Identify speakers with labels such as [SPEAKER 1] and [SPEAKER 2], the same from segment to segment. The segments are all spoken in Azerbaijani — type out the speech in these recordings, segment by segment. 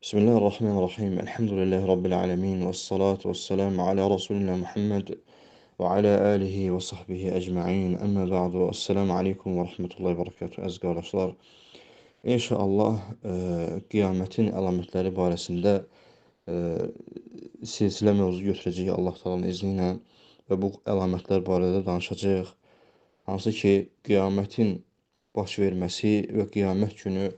[SPEAKER 1] Bismillahirrahmanirrahim. Elhamdülillahi Rabbil alemin. Vessalatu vesselamu ala Resulina Muhammed ve ala alihi ve sahbihi ecma'in. Amma ba'du. Esselamu aleyküm ve rahmetullahi ve berekatuhu. Əziz qardaşlar, İnşallah qiyamətin əlamətləri barəsində e, silsilə mövzu götürəcəyik Allah Taala'nın izni ilə və bu əlamətlər barədə danışacağıq. Hansı ki, qiyamətin baş verməsi və qiyamət günü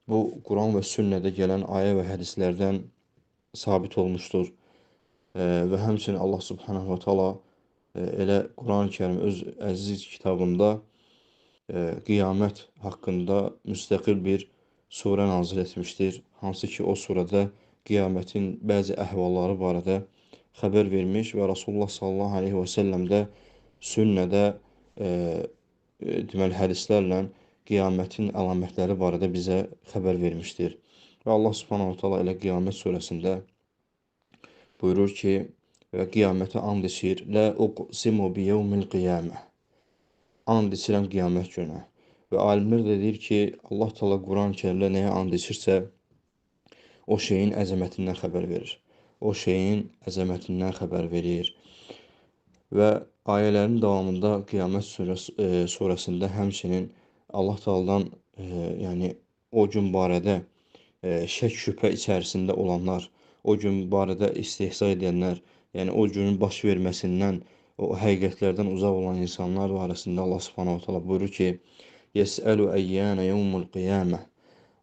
[SPEAKER 1] bu Quran və sünnədə gələn ayə və hədislərdən sabit olmuşdur. Və həmçinin Allah Subhanahu wa Taala elə Quran-Kərim öz əziz kitabında qiyamət haqqında müstəqil bir surə nazil etmişdir. Hansı ki, o surədə qiyamətin bəzi əhvalları barədə xəbər vermiş və Rasulullah sallallahu aleyhi və səlləm də sünnədə deməli hədislərlə qiyamətin əlamətləri barədə bizə xəbər vermişdir. Və Allah Subhanahu wa Taala elə Qiyamət surəsində buyurur ki, və qiyamətə and içir, Lə uqsimu bi yevmil qiyamə. And içirəm qiyamət günə. Və alimlər də deyir ki, Allah Taala Quran-Kərimdə nəyə and içirsə, o şeyin əzəmətindən xəbər verir. O şeyin əzəmətindən xəbər verir. Və ayələrin davamında Qiyamət surəsində həmçinin Allah Taala'dan yəni o gün barədə şək şübhə içərisində olanlar, o gün barədə istehza edənlər, yəni o günün baş verməsindən, o həqiqətlərdən uzaq olan insanlar barəsində Allah Subhanahu taala buyurur ki: "Yes'alu eyyana yevmul qiyamah."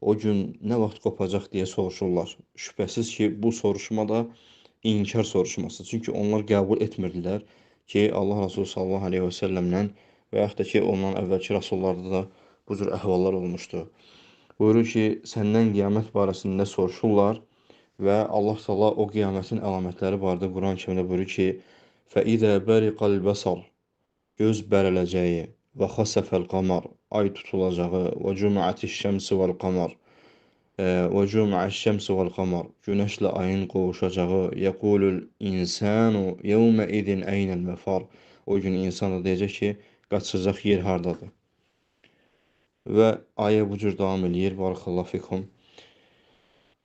[SPEAKER 1] O gün nə vaxt qopacaq deyə soruşurlar. Şübhəsiz ki, bu soruşma da inkar soruşması. Çünki onlar qəbul etmirdilər ki, Allah Resulü sallallahu aleyhi və səlləmlə və yaxud da ki, ondan əvvəlki rəsullarda da bu cür əhvallar olmuşdu. Buyurur ki, səndən qiyamət barəsində soruşurlar və Allah Taala o qiyamətin əlamətləri barədə Quran-Kərimdə buyurur ki, "Fəidə bəriqal basar." Göz bərələcəyi və xasəfəl qamar, ay tutulacağı və cüm'atiş şəmsi vəl qamar və cüm'aş şəmsi vəl qamar, günəşlə ayın qovuşacağı, yəqulul insanu yevmə idin əynəl məfar. O gün insan da deyəcək ki, qaçacaq yer hardadır? Və ayə bu cür davam eləyir. Barakallahu fikum.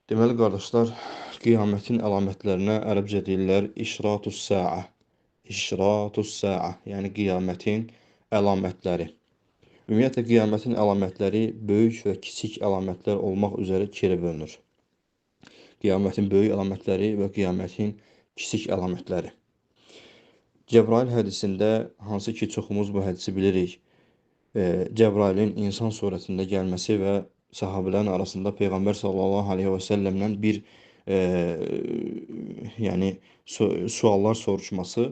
[SPEAKER 1] Deməli qardaşlar, qiyamətin əlamətlərinə ərəbcə deyirlər işratus sa'a. İşratus sa'a, yəni qiyamətin əlamətləri. Ümumiyyətlə qiyamətin əlamətləri böyük və kiçik əlamətlər olmaq üzrə ikiyə bölünür. Qiyamətin böyük əlamətləri və qiyamətin kiçik əlamətləri. Cəbrail hədisində, hansı ki çoxumuz bu hədisi bilirik, Cəbrailin insan surətində gəlməsi və sahabələrin arasında Peyğəmbər sallallahu aleyhi və səlləmdən bir yəni suallar soruşması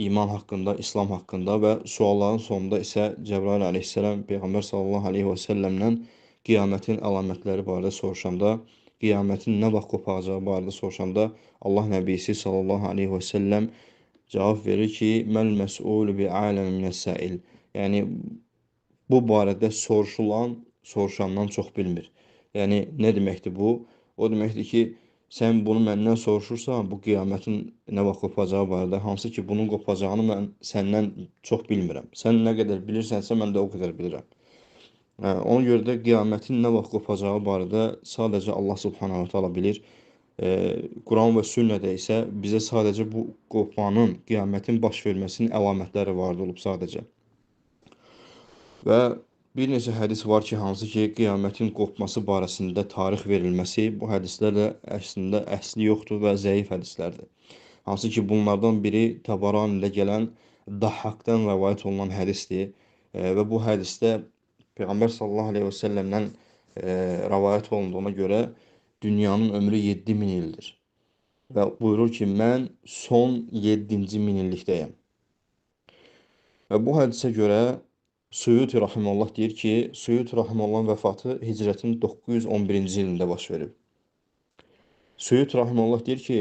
[SPEAKER 1] iman haqqında, İslam haqqında və sualların sonunda isə Cəbrail əleyhissalam Peyğəmbər sallallahu aleyhi və səlləmdən qiyamətin əlamətləri barədə soruşanda, qiyamətin nə vaxt qopacağı barədə soruşanda Allah nəbisi sallallahu aleyhi və səlləm cavab verir ki, Məl məs'ulu bi aləm minəs-səil. Yəni bu barədə soruşandan çox bilmir. Yəni nə deməkdir bu? O deməkdir ki, sən bunu məndən soruşursan, bu qiyamətin nə vaxt qopacağı barədə, hansı ki bunun qopacağını mən səndən çox bilmirəm. Sən nə qədər bilirsənsə, mən də o qədər bilirəm. Ona görə də qiyamətin nə vaxt qopacağı barədə sadəcə Allah Subhanahu taala bilir. Quran və sünnədə isə bizə sadəcə bu qopanın, qiyamətin baş verməsinin əlamətləri varid olub sadəcə. Və bir neçə hədis var ki, hansı ki, qiyamətin qopması barəsində tarix verilməsi, bu hədislər də əslində əsli yoxdur və zəif hədislərdir. Hansı ki, bunlardan biri Təbaranidə gələn Dahhaqdan rəvayət olunan hədisdir və bu hədisdə Peyğəmbər sallallahu aleyhi və səlləmdən rəvayət olunduğuna görə dünyanın ömrü 7000 ildir. Və buyurur ki, mən son 7-ci minillikdəyəm. Və bu hədisə görə Suyuti rahimehullah deyir ki, Suyuti rahimehullahın vəfatı hicrətin 911-ci ilində baş verib. Suyuti rahimehullah deyir ki,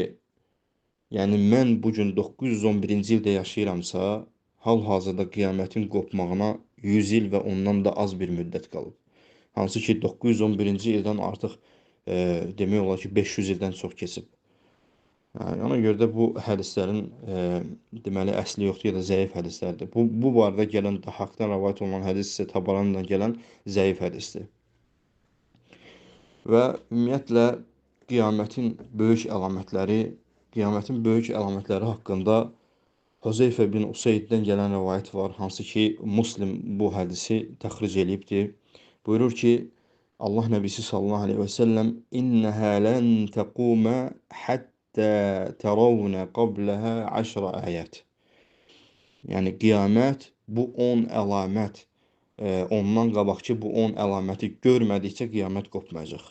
[SPEAKER 1] yəni mən bu gün 911-ci ildə yaşayıramsa, hal-hazırda qiyamətin qopmağına 100 il və ondan da az bir müddət qalıb. Hansı ki 911-ci ildən artıq demək olar ki 500 ildən çox keçib. Ona görə də bu hədislərin deməli əsli yoxdur ya da zəif hədislərdir. Bu barədə gələn Dahhaqdan rəvayət olunan hədis isə Tabaranidən gələn zəif hədisdir. Və ümumiyyətlə qiyamətin böyük əlamətləri, qiyamətin böyük əlamətləri haqqında Huzeyfə bin Useyddən gələn rivayət var, hansı ki, Muslim bu hədisi təxric eləyibdir. Buyurur ki, Allah Nəbisi sallallahu aleyhi və səlləm İnnəhə lən təqumə həttə tərəvnə qabləhə 10 əyət. Yəni, qiyamət bu 10 əlamət, ondan qabaqki bu 10 əlaməti görmədikcə qiyamət qopmayacaq.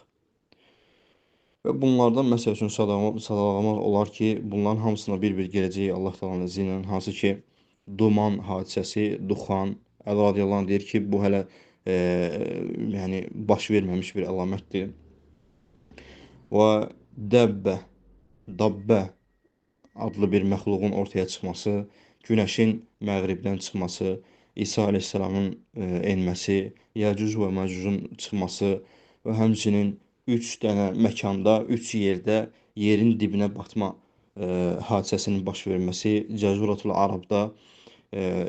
[SPEAKER 1] Və bunlardan məsəl üçün sadalamaq olar ki, bunların hamısına bir-bir gələcək Allah Taala'nın izni ilə, hansı ki, duman hadisəsi, duxan, Əli radiyallahu anh deyir ki, bu hələ yəni baş verməmiş bir əlamətdir. Və dabbə adlı bir məxluqun ortaya çıxması, günəşin məğribdən çıxması, İsa aleyhissalamın enməsi, Yəcüc və Məcücün çıxması və həmçinin 3 dənə məkanda, 3 yerdə yerin dibinə batma hadisəsinin baş verməsi, Cəzuratul Arabda,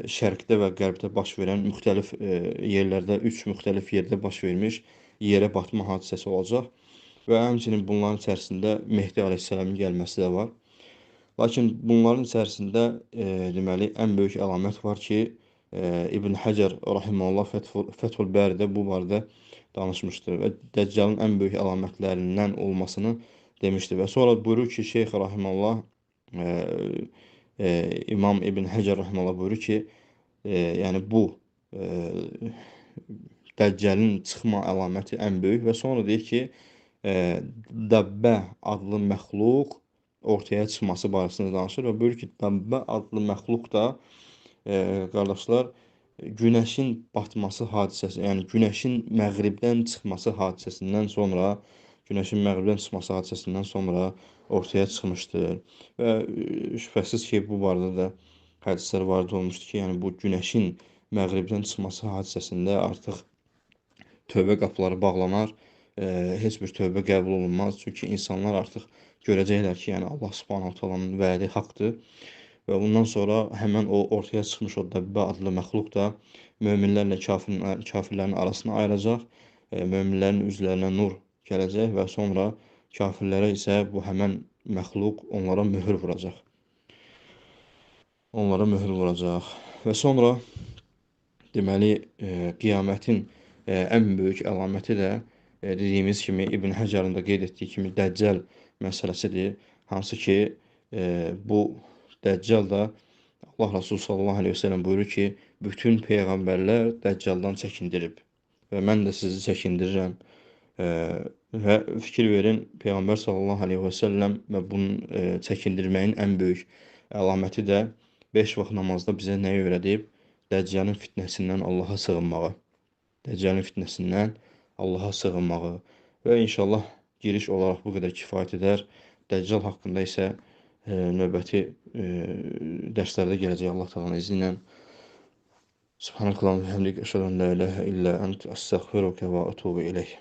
[SPEAKER 1] şərqdə və qərbdə baş verən müxtəlif yerlərdə, 3 müxtəlif yerdə baş vermiş yerə batma hadisəsi olacaq və həmçinin bunların içərisində Mehdi aleyhissalamın gəlməsi də var. Lakin bunların içərisində deməli, ən böyük əlamət var ki, İbn Həcər rahimehullah Fəthül Bəridə bu barədə danışmışdır və Dəccalın ən böyük əlamətlərindən olmasını demişdir. Və sonra buyurur ki, Şeyx rahimehullah, İmam İbn Həcər rahimehullah buyurur ki, yəni bu Dəccalın çıxma əlaməti ən böyük və sonra deyir ki, Dəbbə adlı məxluq ortaya çıxması barəsində danışır və buyurur ki, Dəbbə adlı məxluq da qardaşlar, günəşin batması hadisəsi, yəni günəşin məğribdən çıxması hadisəsindən sonra ortaya çıxmışdır. Və şübhəsiz ki, bu barədə də hədislər varid olmuşdur ki, yəni bu günəşin məğribdən çıxması hadisəsində artıq tövbə qapıları bağlanar, heç bir tövbə qəbul olunmaz. Çünki insanlar artıq görəcəklər ki, yəni Allah Subhanahu taalanın vədi haqqdır. Və bundan sonra həmən o ortaya çıxmış o Dəbbə adlı məxluq da möminlərlə kafirlərin arasını ayıracaq, möminlərin üzlərinə nur gələcək və sonra kafirlərə isə bu həmən məxluq onlara möhür vuracaq. Və sonra deməli, qiyamətin ən böyük əlaməti də dediyimiz kimi İbn Həcərin də qeyd etdiyi kimi Dəccal məsələsidir. Hansı ki, bu Dəccal da Allah Rasulü sallallahu aleyhi ve sellem buyurur ki, bütün peyğəmbərlər Dəccaldan çəkindirib və mən də sizi çəkindirirəm. Və fikir verin, Peyğəmbər sallallahu aleyhi ve sellem və bunun çəkindirməyin ən böyük əlaməti də 5 vaxt namazda bizə nəyi öyrədib? Dəccalın fitnəsindən Allaha sığınmağı və inşallah giriş olaraq bu qədər kifayət edər. Dəccal haqqında isə növbəti dərslərdə gələcək Allah Taala'nın izni ilə. Subhanakallahumma və bihamdik, əşhədu an la ilahə illə ent, əstəğfiruke və etûbu ileyh.